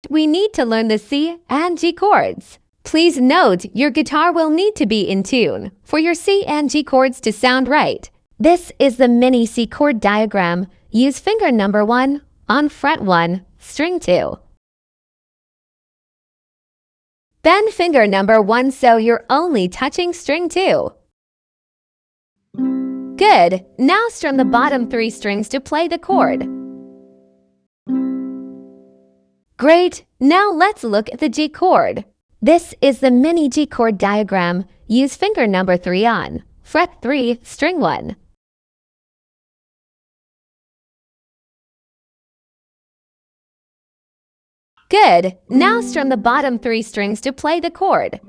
we need to learn the C and G chords. Please note your guitar will need to be in tune for your C and G chords to sound right. This is the mini C chord diagram. Use finger number 1 on fret 1, string 2. Bend finger number 1 so you're only touching string 2. Good. Now strum the bottom 3 strings to play the chord. Great. Now let's look at the G chord. This is the mini G chord diagram. Use finger number 3 on fret 3, string 1. Good. Now strum the bottom 3 strings to play the chord.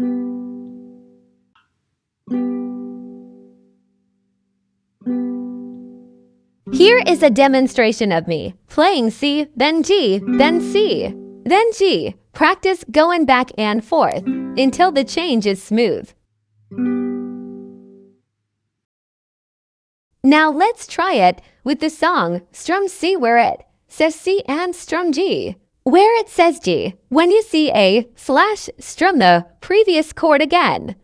Here is a demonstration of me playing C, then G, then C, then G. Practice going back and forth until the change is smooth. Now let's try it with the song Strum C where it says C and strum G. Where it says G, when you see A/, strum the previous chord again.